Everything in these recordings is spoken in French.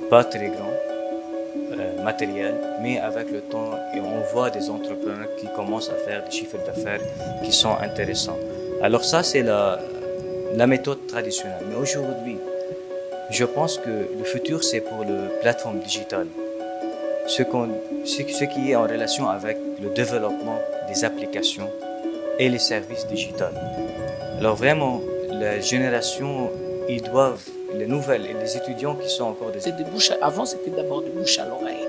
pas très grand, matériel, mais avec le temps, et on voit des entrepreneurs qui commencent à faire des chiffres d'affaires qui sont intéressants. Alors ça, c'est la méthode traditionnelle. Mais aujourd'hui, je pense que le futur, c'est pour les plateformes digitales. Ce qui est en relation avec le développement des applications et les services digitaux. Alors vraiment, la génération, ils doivent, les nouvelles et les étudiants qui sont encore des... Avant, c'était d'abord de bouche à l'oreille.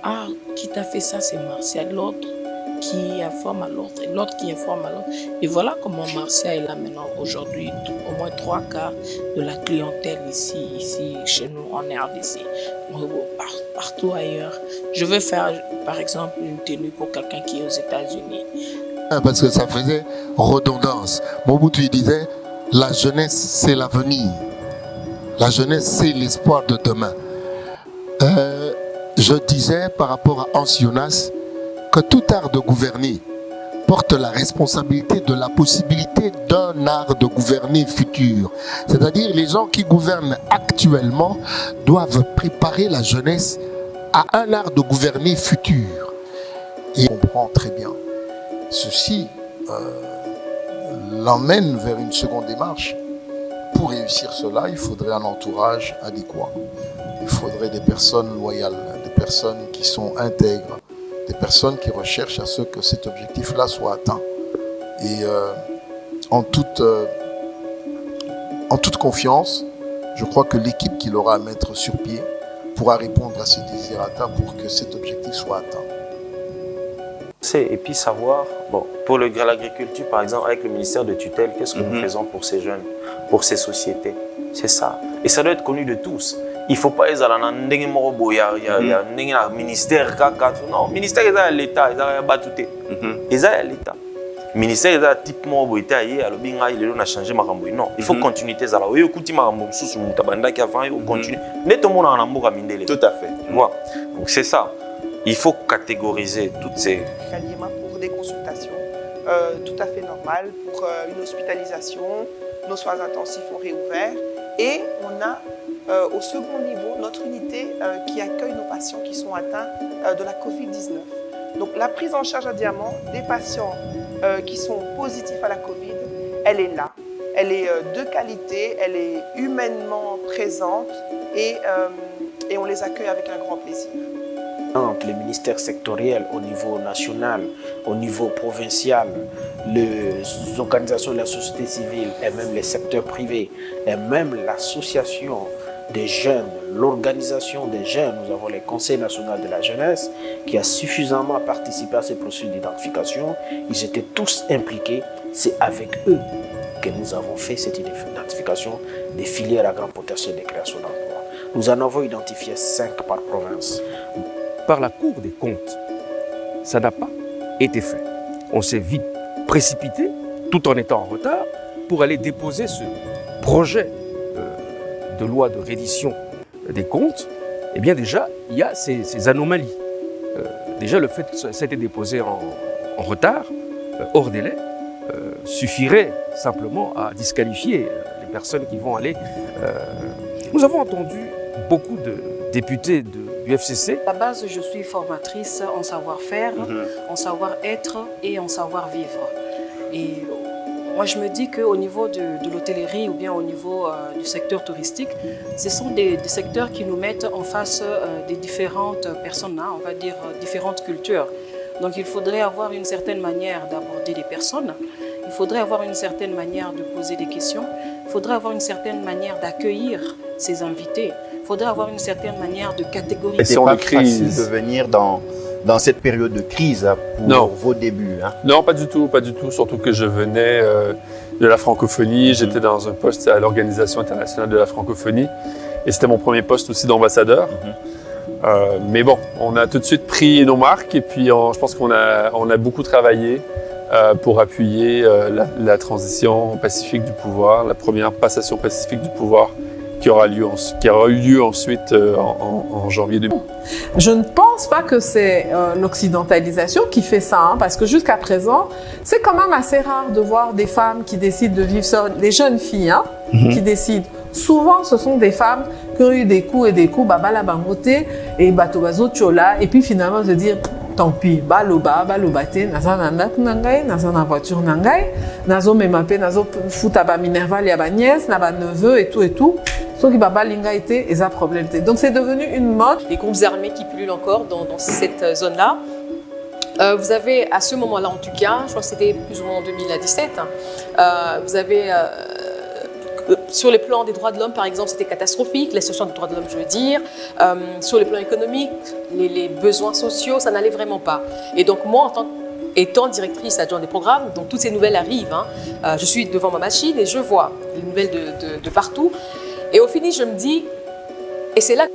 Ah, qui t'a fait ça, c'est Martial. L'autre qui informe à l'autre et l'autre qui informe à l'autre. Et voilà comment Martial est là maintenant aujourd'hui. Au moins 3/4 de la clientèle ici chez nous en RDC. Partout ailleurs. Je veux faire, par exemple, une tenue pour quelqu'un qui est aux États-Unis. Parce que ça faisait redondance. Mobutu il disait, la jeunesse c'est l'avenir. La jeunesse c'est l'espoir de demain. Je disais par rapport à Hans Jonas que tout art de gouverner porte la responsabilité de la possibilité d'un art de gouverner futur. C'est-à-dire les gens qui gouvernent actuellement doivent préparer la jeunesse à un art de gouverner futur. Et on comprend très bien. Ceci l'emmène vers une seconde démarche. Pour réussir cela, il faudrait un entourage adéquat. Il faudrait des personnes loyales, des personnes qui sont intègres, des personnes qui recherchent à ce que cet objectif-là soit atteint. Et en toute confiance, je crois que l'équipe qu'il aura à mettre sur pied pourra répondre à ces désirata pour que cet objectif soit atteint. Et puis savoir, bon, pour l'agriculture par exemple, avec le ministère de tutelle, qu'est-ce que nous faisons pour ces jeunes, pour ces sociétés? C'est ça. Et ça doit être connu de tous. Il ne faut pas aller à un ministère. Non, le ministère est à l'État, il est à l'État. Il est à l'État. Le ministère est à type de l'État, il a changé ma rambo. Non, il faut continuer. Il faut continuer. Tout à fait. Donc c'est ça. Il faut catégoriser toutes ces... Pour des consultations tout à fait normales, pour une hospitalisation, nos soins intensifs ont réouvert et on a au second niveau notre unité qui accueille nos patients qui sont atteints de la Covid-19. Donc la prise en charge à Diamant des patients qui sont positifs à la Covid, elle est là. Elle est de qualité, elle est humainement présente et on les accueille avec un grand plaisir. Les ministères sectoriels au niveau national, au niveau provincial, les organisations de la société civile et même les secteurs privés et même l'association des jeunes, l'organisation des jeunes, nous avons le Conseil national de la jeunesse qui a suffisamment participé à ces processus d'identification. Ils étaient tous impliqués, c'est avec eux que nous avons fait cette identification des filières à grand potentiel de création d'emplois. Nous en avons identifié 5 par province. Par la Cour des comptes, ça n'a pas été fait. On s'est vite précipité, tout en étant en retard, pour aller déposer ce projet de loi de reddition des comptes. Eh bien déjà, il y a ces anomalies. Déjà, le fait que ça a été déposé en retard, hors délai, suffirait simplement à disqualifier les personnes qui vont aller... Nous avons entendu beaucoup de députés du FCC. À la base, je suis formatrice en savoir-faire, en savoir-être et en savoir-vivre. Et moi, je me dis qu'au niveau de l'hôtellerie ou bien au niveau du secteur touristique, ce sont des secteurs qui nous mettent en face des différentes personnes, on va dire différentes cultures. Donc il faudrait avoir une certaine manière d'aborder les personnes, il faudrait avoir une certaine manière de poser des questions, il faudrait avoir une certaine manière d'accueillir ses invités. Il faudrait avoir une certaine manière de catégoriser. C'est pas facile de venir dans cette période de crise pour vos débuts. Hein. Non, pas du tout, surtout que je venais de la francophonie, j'étais dans un poste à l'Organisation internationale de la francophonie et c'était mon premier poste aussi d'ambassadeur. Mais bon, on a tout de suite pris nos marques et puis je pense qu'on a beaucoup travaillé pour appuyer la transition pacifique du pouvoir, la première passation pacifique du pouvoir qui aura eu lieu ensuite en janvier 2000. Je ne pense pas que c'est l'occidentalisation qui fait ça, parce que jusqu'à présent, c'est quand même assez rare de voir des femmes qui décident de vivre seules, des jeunes filles qui décident souvent ce sont des femmes qui ont eu des coups et des coups, bala bangoté, et batobazo tchola, et puis finalement se dire, tant pis, baloba te, naza na ndak nangai, naza na voiture nangai, nazo memape, nazo futa ba minerval ya ba nièce, na ba neveu et tout. Sauf que baba linga était, et ça problème. Donc c'est devenu une mode. Les groupes armés qui pullulent encore dans cette zone-là. Vous avez, à ce moment-là en tout cas, je crois que c'était plus ou moins en 2017, vous avez, sur le plan des droits de l'homme par exemple, c'était catastrophique, la situation des droits de l'homme je veux dire, sur le plan économique, les besoins sociaux, ça n'allait vraiment pas. Et donc moi, étant directrice adjointe des programmes, donc toutes ces nouvelles arrivent, je suis devant ma machine et je vois les nouvelles de partout. Et au fini, je me dis, et c'est là